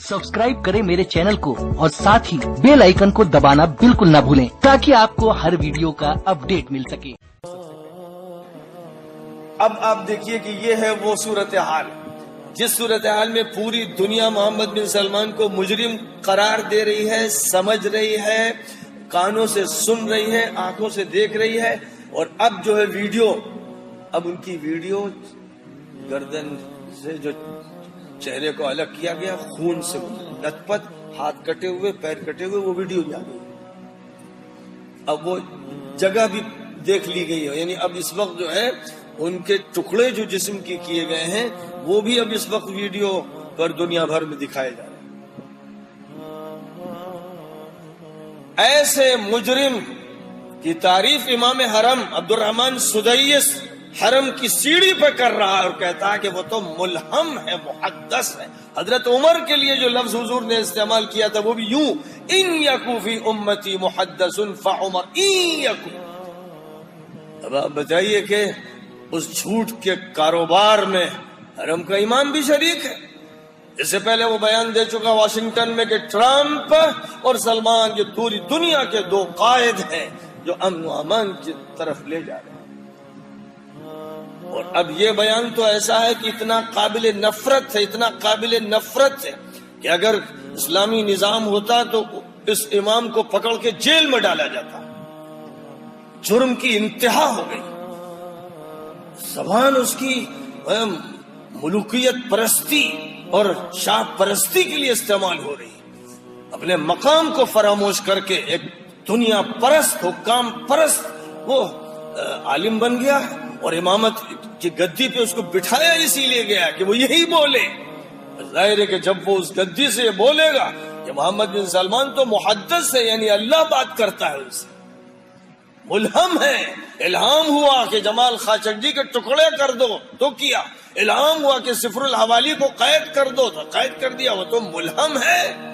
Subscribe करें मेरे channel को और साथ ही बेल आइकन को दबाना बिल्कुल ना भूलें ताकि आपको हर वीडियो का अपडेट मिल सके। अब आप देखिए कि ये है वो सूरत हाल जिस सूरत हाल में पूरी दुनिया मोहम्मद बिन सलमान को मुजरिम करार दे रही है, समझ रही है, कानों से सुन रही है, आंखों से देख रही है। और अब जो है वीडियो, अब उनकी वीडियो गर्दन से जो चेहरे को अलग किया गया, खून से लथपथ, हाथ कटे हुए, पैर कटे हुए, वो वीडियो भी आ गई। अब वो जगह भी देख ली गई है, यानी अब इस वक्त जो है उनके टुकड़े जो जिस्म के किए गए हैं वो भी अब इस वक्त वीडियो पर दुनिया भर में दिखाए जा रहे हैं। ऐसे मुजरिम की तारीफ इमाम हरम अब्दुर्रहमान सुदैस हरम की सीढ़ी पे कर रहा है और कहता है कि वो तो मुल्हम है, मुहद्दस है। हजरत उमर के लिए जो लफ्ज हुजूर ने इस्तेमाल किया था वो भी यूं, इन यकू फी उम्मती मुहद्दसुन फउमर इन यकू। अब आप बताइए कि उस झूठ के कारोबार में हरम का इमाम भी शरीक है। इससे पहले वो बयान दे चुका वाशिंगटन में कि ट्रंप और सलमान ये पूरी दुनिया के दो कायद हैं जो अमन व अमान की तरफ ले जा रहे हैं। और अब ये बयान तो ऐसा है कि इतना काबिल नफरत है, इतना काबिल नफरत है कि अगर इस्लामी निजाम होता तो इस इमाम को पकड़ के जेल में डाला जाता। जुर्म की इंतहा हो गई। जबान उसकी मुलुकियत परस्ती और शाह परस्ती के लिए इस्तेमाल हो रही है। अपने मकाम को फरामोश करके एक दुनिया परस्त, हुक्काम परस्त वो आलिम बन गया और इमामत की गद्दी पे उसको बिठाया इसीलिए गया कि वो यही बोले। जाहिर है कि जब वो उस गद्दी से बोलेगा कि मोहम्मद बिन सलमान तो मुहद्दस है, यानी अल्लाह बात करता है उनसे, मुल्हम है, इल्हाम हुआ कि जमाल खाशकजी के टुकड़े कर दो तो किया, इल्हाम हुआ कि सिफरुल हवाली को कैद कर दो तो कैद कर दिया, वो तो मुल्हम है।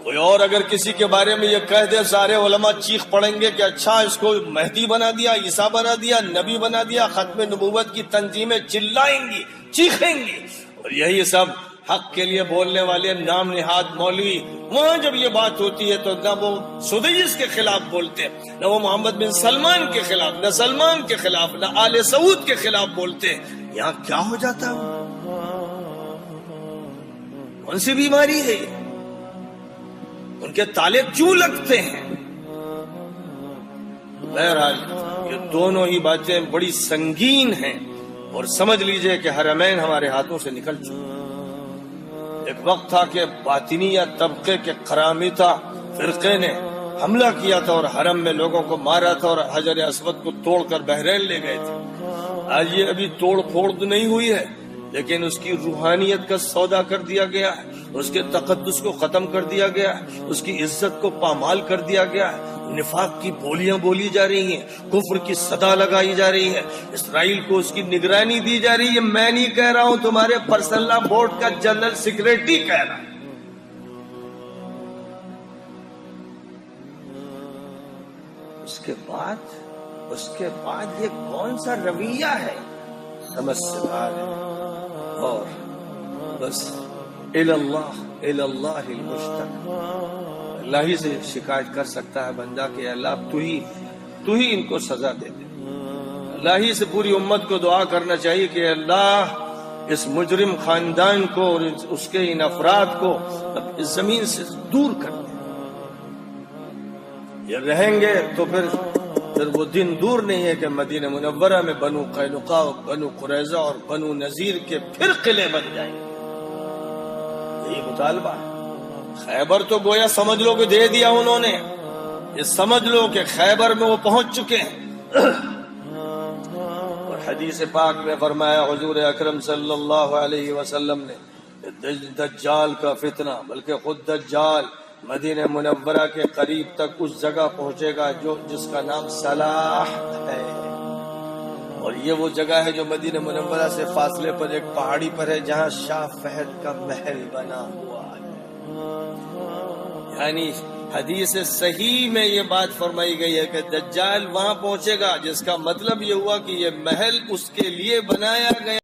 कोई और अगर किसी के बारे में ये कह दे सारे उलमा चीख पड़ेंगे कि अच्छा इसको मेहदी बना दिया, ईसा बना दिया, नबी बना दिया, खत्म नबूवत की तंजीमें चिल्लाएंगी, चीखेंगी। और यही सब हक के लिए बोलने वाले नाम निहाद मौलवी वहां जब ये बात होती है तो न वो सुदैस के खिलाफ बोलते, न वो मोहम्मद बिन सलमान के खिलाफ, न सलमान के खिलाफ, न आले सऊद के खिलाफ बोलते। यहाँ क्या हो जाता है? कौन सी बीमारी है? उनके ताले क्यों लगते हैं? बहरहाल ये दोनों ही बातें बड़ी संगीन हैं और समझ लीजिए कि हरमैन हमारे हाथों से निकल चुके। एक वक्त था कि बातिनिया तबके के करामीता फिरके ने हमला किया था और हरम में लोगों को मारा था और हजर अस्वद को तोड़कर बहरैन ले गए थे। आज ये अभी तोड़ फोड़ तो नहीं हुई है, लेकिन उसकी रूहानियत का सौदा कर दिया गया है, उसके तकद्दुस को खत्म कर दिया गया है, उसकी इज्जत को पामाल कर दिया गया है। निफाक की बोलियां बोली जा रही हैं, कुफ्र की सदा लगाई जा रही है, इसराइल को उसकी निगरानी दी जा रही है। मैं नहीं कह रहा हूं, तुम्हारे पर्सनल बोर्ड का जनरल सेक्रेटरी कह रहा है। उसके बाद ये कौन सा रवैया है? समझ से बाहर है। और बस इल्लाह अल्लाह ही से शिकायत कर सकता है बंदा कि अल्लाह तू ही इनको सजा दे दे। अल्लाह ही से पूरी उम्मत को दुआ करना चाहिए कि अल्लाह इस मुजरिम खानदान को और उसके इन अफराद को इस जमीन से दूर कर दे। ये रहेंगे तो फिर वो दिन दूर नहीं है कि मदीना मुनव्वरा में बनु कैनुका, बनु कुरैजा और बनु नजीर के फिर किले बन जाएंगे। ये मुतालबा है। खैबर तो गोया समझ लो कि दे दिया उन्होंने। ये समझ लो कि खैबर में वो पहुंच चुके हैं। और हदीस पाक में फरमाया हुजूर अकरम सल्लल्लाहु अलैहि वसल्लम ने दज्जाल का फितना, बल्कि खुद दज्जाल मदीना मुनव्वरा के करीब तक उस जगह पहुंचेगा जिसका नाम सलाह है। और ये वो जगह है जो मदीना मुनव्वरा से फासले पर एक पहाड़ी पर है जहां शाह फहद का महल बना हुआ है। यानी हदीस सही में ये बात फरमाई गई है कि दज्जाल वहां पहुंचेगा, जिसका मतलब ये हुआ कि ये महल उसके लिए बनाया गया।